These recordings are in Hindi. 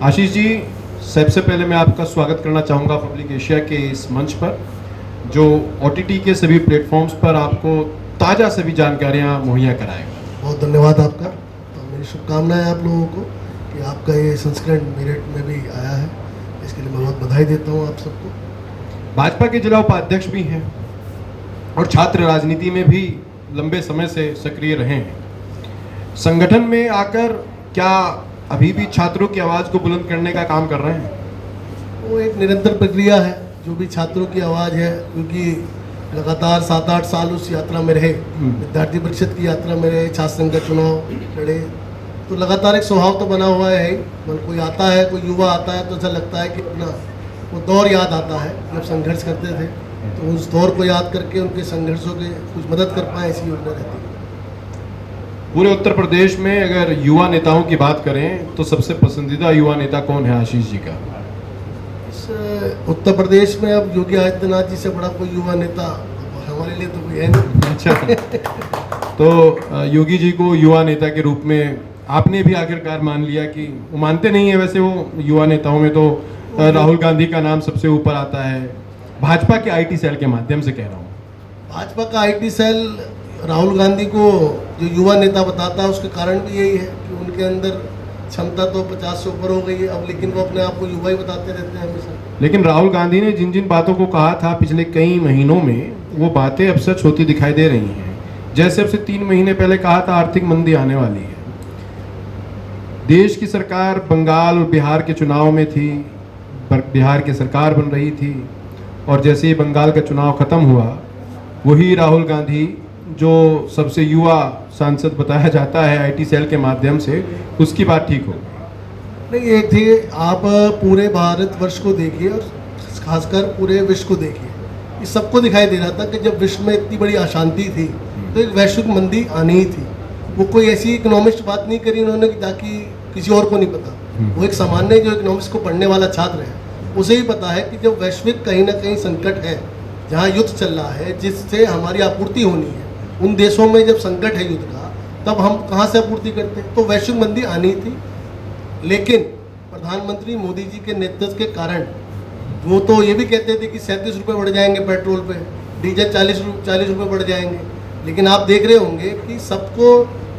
आशीष जी, सबसे पहले मैं आपका स्वागत करना चाहूँगा पब्लिक एशिया के इस मंच पर, जो OTT के सभी प्लेटफॉर्म्स पर आपको ताज़ा सभी जानकारियाँ मुहैया कराएगा। बहुत धन्यवाद आपका। तो मेरी शुभकामनाएं आप लोगों को कि आपका ये संस्करण मेरठ में भी आया है, इसके लिए मैं बहुत बधाई देता हूँ आप सबको। भाजपा के जिला उपाध्यक्ष भी हैं और छात्र राजनीति में भी लंबे समय से सक्रिय रहे हैं। संगठन में आकर क्या अभी भी छात्रों की आवाज़ को बुलंद करने का काम कर रहे हैं? वो एक निरंतर प्रक्रिया है, जो भी छात्रों की आवाज़ है, क्योंकि लगातार 7-8 साल उस यात्रा में रहे, विद्यार्थी परिषद की यात्रा में रहे, छात्र संघ का चुनाव लड़े, तो लगातार एक स्वभाव तो बना हुआ है। मतलब कोई आता है, कोई युवा आता है तो ऐसा लगता है कि अपना वो दौर याद आता है जब संघर्ष करते थे, तो उस दौर को याद करके उनके संघर्षों के कुछ मदद कर पाए, ऐसी योजना रहती है। पूरे उत्तर प्रदेश में अगर युवा नेताओं की बात करें तो सबसे पसंदीदा युवा नेता कौन है आशीष जी का? इस उत्तर प्रदेश में अब योगी आदित्यनाथ जी से बड़ा कोई युवा नेता हमारे लिए तो कोई है नहीं। अच्छा, तो योगी जी को युवा नेता के रूप में आपने भी आखिरकार मान लिया कि वो मानते नहीं है वैसे वो युवा नेताओं में तो राहुल गांधी का नाम सबसे ऊपर आता है। भाजपा के IT सेल के माध्यम से कह रहा हूँ। भाजपा का IT सेल राहुल गांधी को जो युवा नेता बताता है, उसके कारण भी यही है कि उनके अंदर क्षमता तो 50 से ऊपर हो गई है अब, लेकिन वो अपने आप को युवा ही बताते रहते हैं हमेशा। लेकिन राहुल गांधी ने जिन जिन बातों को कहा था पिछले कई महीनों में, वो बातें अब सच होती दिखाई दे रही हैं। जैसे अब से 3 महीने पहले कहा था आर्थिक मंदी आने वाली है। देश की सरकार बंगाल और बिहार के चुनाव में थी, बिहार की सरकार बन रही थी, और जैसे ही बंगाल का चुनाव खत्म हुआ, वही राहुल गांधी जो सबसे युवा सांसद बताया जाता है IT सेल के माध्यम से, उसकी बात ठीक हो गई। नहीं, एक थी, आप पूरे भारतवर्ष को देखिए और खासकर पूरे विश्व को देखिए, इस सबको दिखाई दे रहा था कि जब विश्व में इतनी बड़ी अशांति थी तो एक वैश्विक मंदी आनी ही थी। वो कोई ऐसी इकोनॉमिस्ट बात नहीं करी उन्होंने ताकि किसी और को नहीं पता। वो एक सामान्य जो इकोनॉमिक्स को पढ़ने वाला छात्र है, उसे ही पता है कि जब वैश्विक कहीं ना कहीं संकट है, जहाँ युद्ध चल रहा है जिससे हमारी आपूर्ति होनी है, उन देशों में जब संकट है युद्ध का, तब हम कहाँ से आपूर्ति करते हैं? तो वैश्विक मंदी आनी थी। लेकिन प्रधानमंत्री मोदी जी के नेतृत्व के कारण, वो तो ये भी कहते थे कि 37 रुपये बढ़ जाएंगे पेट्रोल पे, डीजल 40 रुपये बढ़ जाएंगे, लेकिन आप देख रहे होंगे कि सबको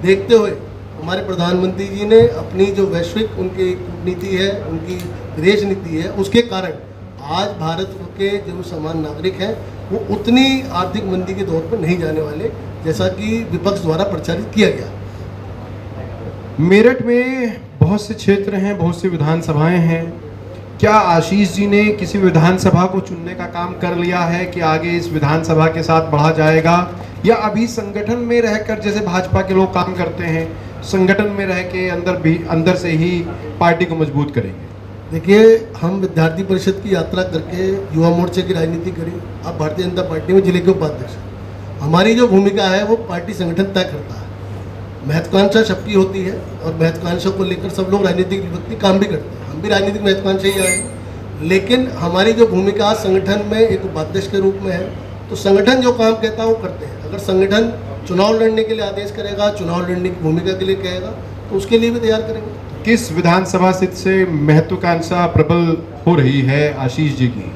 देखते हुए हमारे प्रधानमंत्री जी ने अपनी जो वैश्विक उनकी कूटनीति है, उनकी विदेश नीति है, उसके कारण आज भारत के जो समान नागरिक हैं वो उतनी आर्थिक मंदी के दौर पर नहीं जाने वाले, जैसा कि विपक्ष द्वारा प्रचारित किया गया। मेरठ में बहुत से क्षेत्र हैं, बहुत सी विधानसभाएं हैं। क्या आशीष जी ने किसी विधानसभा को चुनने का काम कर लिया है कि आगे इस विधानसभा के साथ बढ़ा जाएगा, या अभी संगठन में रहकर जैसे भाजपा के लोग काम करते हैं, संगठन में रह के अंदर से ही पार्टी को मजबूत करेंगे? देखिए, हम विद्यार्थी परिषद की यात्रा करके युवा मोर्चे की राजनीति करी, अब भारतीय जनता पार्टी में जिले के उपाध्यक्ष। हमारी जो भूमिका है वो पार्टी संगठन तय करता है। महत्वाकांक्षा सबकी होती है और महत्वाकांक्षा को लेकर सब लोग राजनीतिक व्यक्ति काम भी करते हैं, हम भी राजनीतिक महत्वाकांक्षा ही आए, लेकिन हमारी जो भूमिका संगठन में एक उपाध्यक्ष के रूप में है, तो संगठन जो काम कहता है वो करते हैं। अगर संगठन चुनाव लड़ने के लिए आदेश करेगा, चुनाव लड़ने की भूमिका के लिए कहेगा, तो उसके लिए भी तैयार करेंगे। किस विधानसभा सीट से महत्वाकांक्षा प्रबल हो रही है आशीष जी की?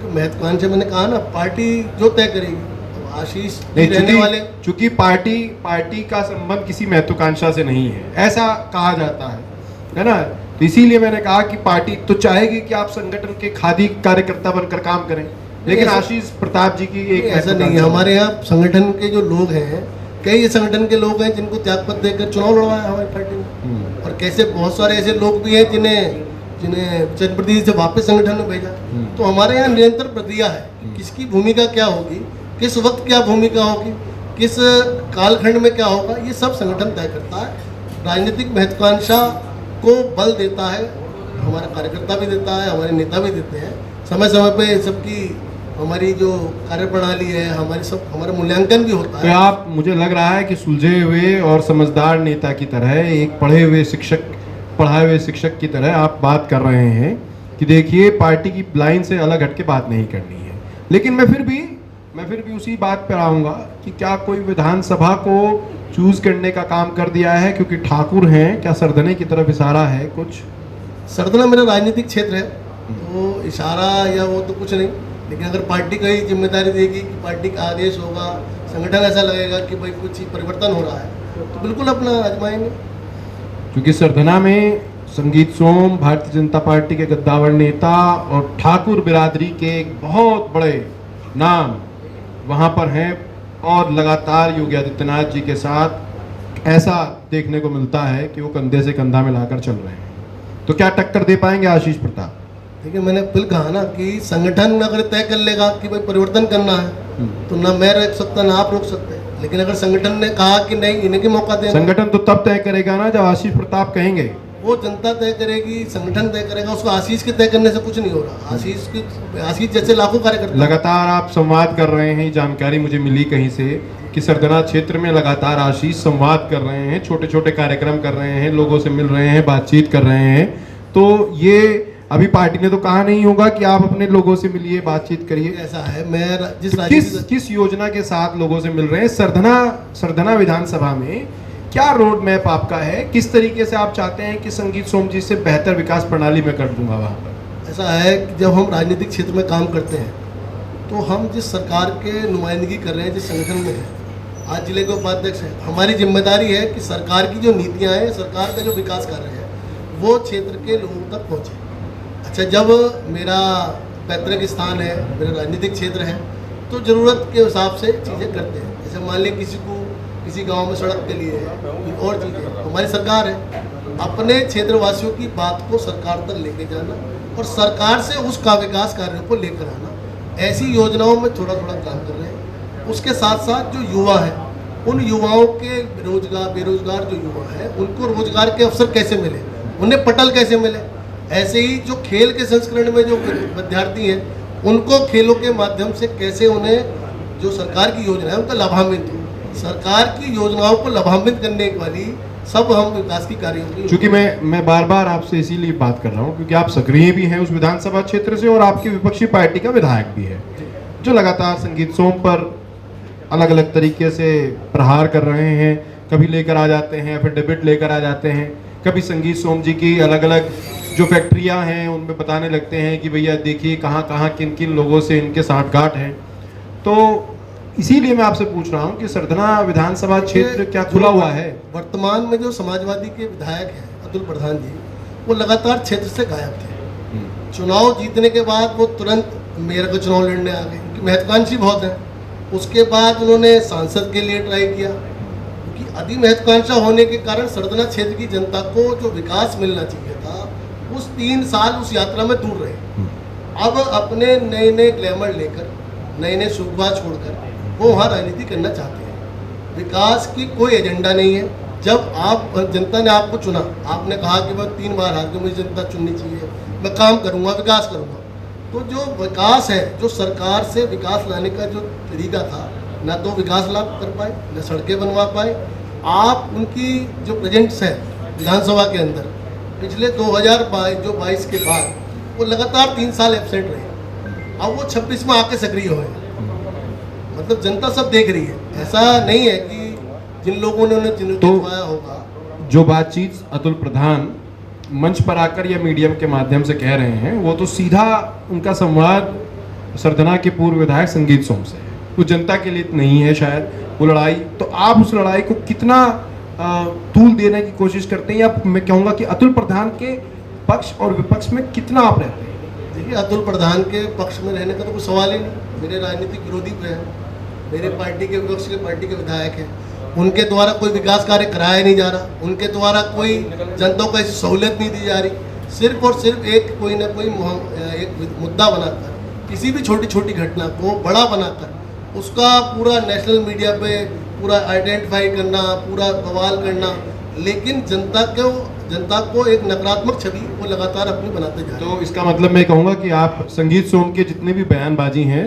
तो महत्वाकांक्षा मैंने कहा ना, पार्टी जो तय करेगी। तो आशीष रहने वाले, चूंकि पार्टी का संबंध किसी महत्वाकांक्षा से नहीं है, ऐसा कहा जाता है ना, तो इसीलिए मैंने कहा कि पार्टी तो चाहेगी कि आप संगठन के खादी कार्यकर्ता बनकर काम करें, लेकिन आशीष प्रताप जी की एक ऐसा नहीं है। हमारे यहाँ संगठन के जो लोग हैं, कई संगठन के लोग हैं जिनको त्यागपत्र देकर चुनाव लड़वाया हमारी पार्टी ने, और कैसे बहुत सारे ऐसे लोग भी हैं जिन्हें जनप्रतिनिधि से वापस संगठन में भेजा। तो हमारे यहाँ निरंतर प्रक्रिया है कि किसकी भूमिका क्या होगी, किस वक्त क्या भूमिका होगी, किस कालखंड में क्या होगा, ये सब संगठन तय करता है। राजनीतिक महत्वाकांक्षा को बल देता है, हमारा कार्यकर्ता भी देता है, हमारे नेता भी देते हैं। समय समय पे सबकी हमारी जो कार्यप्रणाली है, हमारा मूल्यांकन भी होता है। तो आप, मुझे लग रहा है कि सुलझे हुए और समझदार नेता की तरह, एक पढ़ाए हुए शिक्षक की तरह आप बात कर रहे हैं कि देखिए पार्टी की लाइन से अलग हट के बात नहीं करनी है। लेकिन मैं फिर भी उसी बात पर आऊँगा कि क्या कोई विधानसभा को चूज करने का काम कर दिया है क्योंकि ठाकुर हैं? क्या सरदने की तरफ इशारा है कुछ? सरदना मेरा राजनीतिक क्षेत्र है, तो इशारा या वो तो कुछ नहीं, लेकिन अगर पार्टी का ही जिम्मेदारी देगी कि पार्टी का आदेश होगा, संगठन ऐसा लगेगा कि भाई कुछ परिवर्तन हो रहा है, तो बिल्कुल अपना आजमाएंगे। क्योंकि सरधना में संगीत सोम भारतीय जनता पार्टी के गद्दावर नेता और ठाकुर बिरादरी के एक बहुत बड़े नाम वहाँ पर हैं, और लगातार योगी आदित्यनाथ जी के साथ ऐसा देखने को मिलता है कि वो कंधे से कंधा मिलाकर चल रहे हैं। तो क्या टक्कर दे पाएंगे आशीष प्रताप? देखिए, मैंने फिर कहा ना कि संगठन अगर तय कर लेगा कि भाई परिवर्तन करना है, तो ना मैं रोक सकता ना आप रोक सकते, लेकिन अगर संगठन ने कहा कि नहीं इन्हें मौका देना, संगठन तो तब तय करेगा ना जब आशीष प्रताप कहेंगे। वो जनता तय करेगी, संगठन तय करेगा, उसको आशीष के तय करने से कुछ नहीं हो रहा। आशीष जैसे लाखों कार्यकर्ता लगातार आप संवाद कर रहे हैं, जानकारी मुझे मिली कहीं से कि सरदना क्षेत्र में लगातार आशीष संवाद कर रहे हैं, छोटे छोटे कार्यक्रम कर रहे हैं, लोगों से मिल रहे हैं, बातचीत कर रहे हैं। तो ये अभी पार्टी ने तो कहा नहीं होगा कि आप अपने लोगों से मिलिए, बातचीत करिए। ऐसा है, मैं किस योजना के साथ लोगों से मिल रहे हैं? सरधना विधानसभा में क्या रोड मैप आपका है? किस तरीके से आप चाहते हैं कि संगीत सोम जी से बेहतर विकास प्रणाली में कर दूंगा वहाँ पर? ऐसा है कि जब हम राजनीतिक क्षेत्र में काम करते हैं तो हम जिस सरकार के नुमाइंदगी कर रहे हैं, जिस संगठन में है, आज जिले के उपाध्यक्ष हैं, हमारी जिम्मेदारी है कि सरकार की जो नीतियाँ हैं, सरकार का जो विकास कार्य है, वो क्षेत्र के लोगों तक पहुँचे। अच्छा, जब मेरा पैतृक स्थान है, मेरा राजनीतिक क्षेत्र है, तो ज़रूरत के हिसाब से चीज़ें करते हैं। जैसे मान लें किसी गांव में सड़क के लिए है, कोई और चीज़ें, हमारी सरकार है, अपने क्षेत्रवासियों की बात को सरकार तक लेके जाना और सरकार से उसका विकास कार्यों को लेकर आना, ऐसी योजनाओं में थोड़ा थोड़ा काम कर रहे हैं। उसके साथ साथ जो युवा है, उन युवाओं के बेरोजगार जो युवा है, उनको रोजगार के अवसर कैसे मिले, उन्हें पटल कैसे मिले। ऐसे ही जो खेल के संस्करण में जो विद्यार्थी हैं, उनको खेलों के माध्यम से कैसे उन्हें जो सरकार की योजना है उनका लाभान्वित हो। सरकार की योजनाओं को लाभान्वित करने वाली सब हम विकास की कार्यों की, क्योंकि मैं बार बार आपसे इसीलिए बात कर रहा हूँ क्योंकि आप सक्रिय भी हैं उस विधानसभा क्षेत्र से और आपकी विपक्षी पार्टी का विधायक भी है, जो लगातार संगीत सोम पर अलग अलग तरीके से प्रहार कर रहे हैं। कभी लेकर आ जाते हैं, फिर डिबेट लेकर आ जाते हैं, कभी संगीत सोम जी की अलग अलग जो फैक्ट्रियां हैं उनमें बताने लगते हैं कि भैया देखिए कहाँ कहाँ किन किन लोगों से इनके साठगांठ हैं। तो इसीलिए मैं आपसे पूछ रहा हूँ कि सरधना विधानसभा क्षेत्र क्या खुला हुआ है? वर्तमान में जो समाजवादी के विधायक हैं अतुल प्रधान जी, वो लगातार क्षेत्र से गायब थे। चुनाव जीतने के बाद वो तुरंत मेयर का चुनाव लड़ने आ गए, उनकी महत्वाकांक्षी बहुत है। उसके बाद उन्होंने सांसद के लिए ट्राई किया, क्योंकि अति महत्वाकांक्षा होने के कारण सरधना क्षेत्र की जनता को जो विकास मिलना चाहिए था, उस 3 साल उस यात्रा में दूर रहे। अब अपने नए नए ग्लैमर लेकर, नए नए सुखवा छोड़कर वो वहाँ राजनीति करना चाहते हैं। विकास की कोई एजेंडा नहीं है। जब आप जनता ने आपको चुना, आपने कहा कि मैं 3 बार हार के मुझे जनता चुननी चाहिए, मैं काम करूँगा, विकास करूँगा, तो जो विकास है, जो सरकार से विकास लाने का जो तरीका था, ना तो विकास लाभ कर पाए, न सड़कें बनवा पाए। आप उनकी जो प्रेजेंट्स है विधानसभा के अंदर, पिछले 2022 के बाद वो लगातार 3 साल एब्सेंट रहे। अब वो 26 में आके सक्रिय हुए, मतलब जनता सब देख रही है। ऐसा नहीं है कि जिन लोगों ने उन्हें जितवाया होगा। जो बातचीत अतुल प्रधान मंच पर आकर या मीडियम के माध्यम से कह रहे हैं, वो तो सीधा उनका संवाद सरधना के पूर्व विधायक संगीत सोम से है। वो जनता के लिए नहीं है शायद वो लड़ाई। तो आप उस लड़ाई को कितना तूल देने की कोशिश करते हैं, या मैं कहूँगा कि अतुल प्रधान के पक्ष और विपक्ष में कितना आप रहते हैं? देखिए, अतुल प्रधान के पक्ष में रहने का तो कोई सवाल ही नहीं। मेरे राजनीतिक विरोधी पे हैं, मेरे पार्टी के विपक्ष के पार्टी के विधायक हैं, उनके द्वारा कोई विकास कार्य कराया नहीं जा रहा, उनके द्वारा कोई जनता को ऐसी सहूलियत नहीं दी जा रही। सिर्फ और सिर्फ एक कोई ना कोई एक मुद्दा बनाकर, किसी भी छोटी छोटी घटना को बड़ा बनाकर उसका पूरा नेशनल मीडिया पे पूरा आइडेंटिफाई करना, पूरा बवाल करना, लेकिन जनता को एक नकारात्मक छवि वो लगातार अपनी बनाते जा रहे हैं। तो इसका मतलब मैं कहूँगा कि आप संगीत सोम के जितने भी बयानबाजी हैं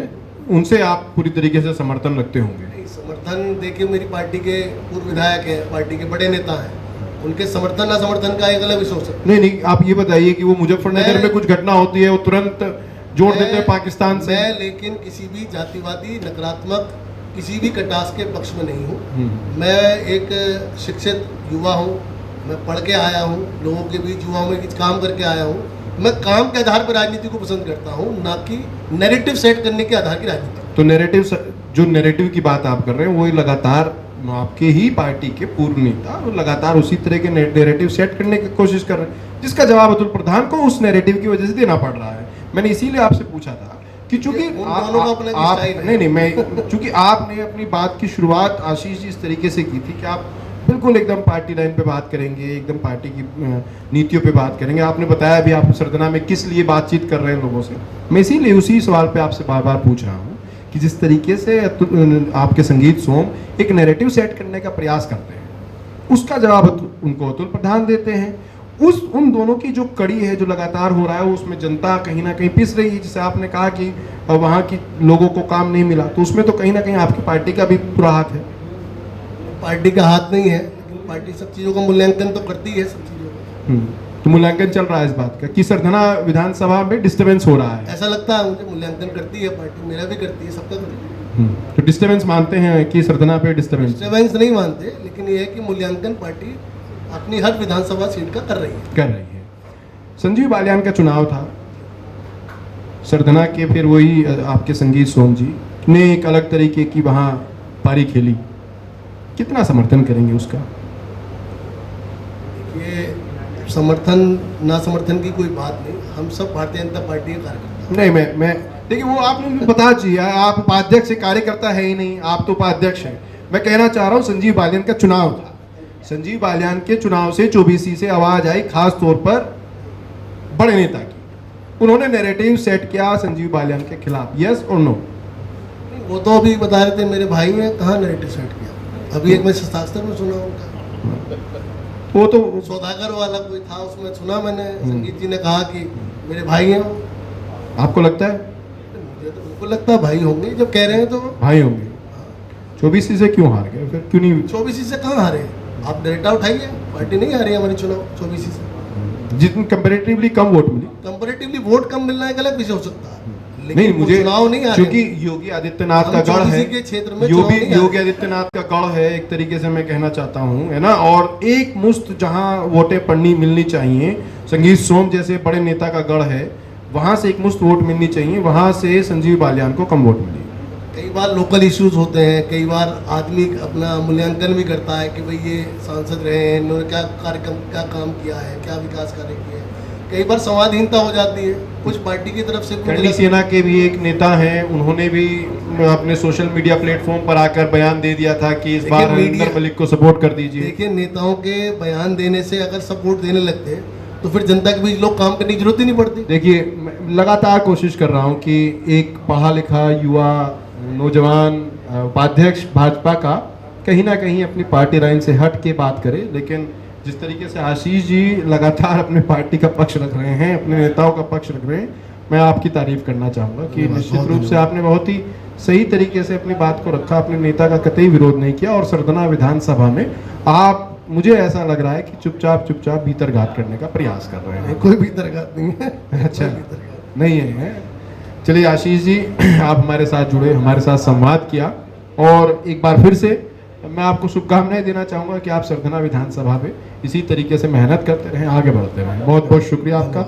उनसे आप पूरी तरीके से समर्थन रखते होंगे? नहीं, समर्थन देखिए, मेरी पार्टी के पूर्व विधायक हैं, पार्टी के बड़े नेता हैं, उनके समर्थन असमर्थन का एक अलग विषय हो सकता है। नहीं, आप ये बताइए कि वो मुजफ्फरनगर में कुछ घटना होती है वो तुरंत जोड़ देते हैं पाकिस्तान से। मैं लेकिन किसी भी जातिवादी, नकारात्मक, किसी भी कटास के पक्ष में नहीं हूँ। मैं एक शिक्षित युवा हूँ, मैं पढ़ के आया हूँ, लोगों के बीच युवाओं में काम करके आया हूँ। मैं काम के आधार पर राजनीति को पसंद करता हूँ, ना कि नैरेटिव सेट करने के आधार की राजनीति। तो जो नैरेटिव की बात आप कर रहे हैं वही लगातार आपके ही पार्टी के पूर्व नेता वो लगातार उसी तरह के नैरेटिव सेट करने की कोशिश कर रहे हैं, जिसका जवाब अतुल प्रधान को उस नैरेटिव की वजह से देना पड़ रहा है। मैंने इसीलिए आपसे पूछा था कि चूंकि चूंकि आपने अपनी बात की शुरुआत आशीष जी इस तरीके से की थी कि आप बिल्कुल एकदम पार्टी लाइन पे बात करेंगे, एकदम पार्टी की नीतियों पे बात करेंगे। आपने बताया भी आप सरदना में किस लिए बातचीत कर रहे हैं लोगों से। मैं इसीलिए उसी सवाल पे आपसे बार बार पूछ रहा हूँ कि जिस तरीके से आपके संगीत सोम एक नैरेटिव सेट करने का प्रयास करते हैं, उसका जवाब उनको अतुल प्रधान देते हैं। उन दोनों की जो कड़ी है, जो लगातार हो रहा है, उसमें जनता कहीं ना कहीं पिस रही है। जैसे आपने कहा कि वहाँ की लोगों को काम नहीं मिला, तो उसमें तो कहीं ना कहीं आपकी पार्टी का भी पूरा हाथ है। पार्टी का हाथ नहीं है, लेकिन पार्टी सब चीज़ों का मूल्यांकन तो करती है, सब चीज़ों का। तो मूल्यांकन चल रहा है इस बात का कि सरधना विधानसभा में डिस्टर्बेंस हो रहा है। ऐसा लगता है मुझे, मूल्यांकन करती है पार्टी, मेरा भी करती है, सबका करती है। तो डिस्टर्बेंस मानते हैं कि सरधना पे डिस्टर्बेंस नहीं मानते, लेकिन ये है कि मूल्यांकन पार्टी अपनी हर विधानसभा सीट का कर रही है। संजीव बालियान का चुनाव था, सरधना के फिर वही आपके संगीत सोम जी ने एक अलग तरीके की वहाँ पारी खेली, कितना समर्थन करेंगे उसका? ये समर्थन ना समर्थन की कोई बात नहीं, हम सब भारतीय जनता पार्टी के कार्यकर्ता। नहीं, मैं देखिए वो आपने बता चाहिए, आप उपाध्यक्ष से कार्यकर्ता है ही नहीं, आप तो उपाध्यक्ष हैं। मैं कहना चाह रहा हूँ संजीव बालियान का चुनाव था, संजीव बालियान के चुनाव से 24 से आवाज आई, खास तौर पर बड़े नेता की। उन्होंने नैरेटिव सेट किया संजीव बालियान के खिलाफ, यस और नो? वो तो अभी बता रहे थे मेरे भाई ने, कहाँ नैरेटिव सेट किया। अभी एक मैं शास्त्र में सुना उनका, वो तो सौदागर वाला कोई था, उसमें सुना मैंने, संगीत जी ने कहा कि मेरे भाई हैं। आपको लगता है? मुझे तो बिल्कुल लगता है भाई होंगे, जब कह रहे हैं तो भाई होंगे। 24 से क्यों हार गए फिर? क्यों नहीं? 24 से कहाँ हारे? आप डेटा उठाइए, पार्टी नहीं हारी हमारी चुनाव 24 से। जितनी कंपैरेटिवली कम वोट मिली। कंपैरेटिवली वोट कम मिलना एक अलग विषय हो सकता है, नहीं, मुझे चुनाव नहीं आ रहे, क्योंकि योगी आदित्यनाथ का गढ़ है के क्षेत्र में, योगी आदित्यनाथ का गढ़ है एक तरीके से, मैं कहना चाहता हूँ, है ना। और एक मुश्त जहाँ वोटें पड़नी मिलनी चाहिए, संगीत सोम जैसे बड़े नेता का गढ़ है, वहां से एक मुश्त वोट मिलनी चाहिए, वहां से संजीव बालियान को कम वोट मिली। कई बार लोकल इश्यूज होते हैं, कई बार आदमी अपना मूल्यांकन भी करता है कि भाई ये सांसद रहे हैं, इन्होंने क्या कार्यक्रम, क्या काम किया है, क्या विकास कार्य किए हैं। कई बार संवादहीनता हो जाती है, कुछ पार्टी की तरफ से। करणी सेना के भी एक नेता हैं, उन्होंने भी अपने सोशल मीडिया प्लेटफॉर्म पर आकर बयान दे दिया था कि इस बार हरिंदर मलिक को सपोर्ट कर दीजिए। देखिए, नेताओं के बयान देने से अगर सपोर्ट देने लगते हैं तो फिर जनता के बीच लोग काम करने की जरूरत ही नहीं पड़ती। देखिए, मैं लगातार कोशिश कर रहा हूँ कि एक पढ़ा लिखा युवा नौजवान उपाध्यक्ष भाजपा का कहीं ना कहीं अपनी पार्टी लाइन से हट के बात करे, लेकिन जिस तरीके से आशीष जी लगातार अपने पार्टी का पक्ष रख रहे हैं, अपने नेताओं का पक्ष रख रहे हैं, मैं आपकी तारीफ करना चाहूँगा कि निश्चित रूप से आपने बहुत ही सही तरीके से अपनी बात को रखा, अपने नेता का कतई विरोध नहीं किया। और सरधना विधानसभा में आप, मुझे ऐसा लग रहा है कि चुपचाप भीतरघात करने का प्रयास कर रहे हैं। कोई भीतरघात नहीं है। अच्छा, नहीं है। चलिए आशीष जी, आप हमारे साथ जुड़े, हमारे साथ संवाद किया, और एक बार फिर से मैं आपको शुभकामनाएं देना चाहूँगा कि आप सरधना विधानसभा में इसी तरीके से मेहनत करते रहें, आगे बढ़ते रहें। बहुत बहुत शुक्रिया आपका।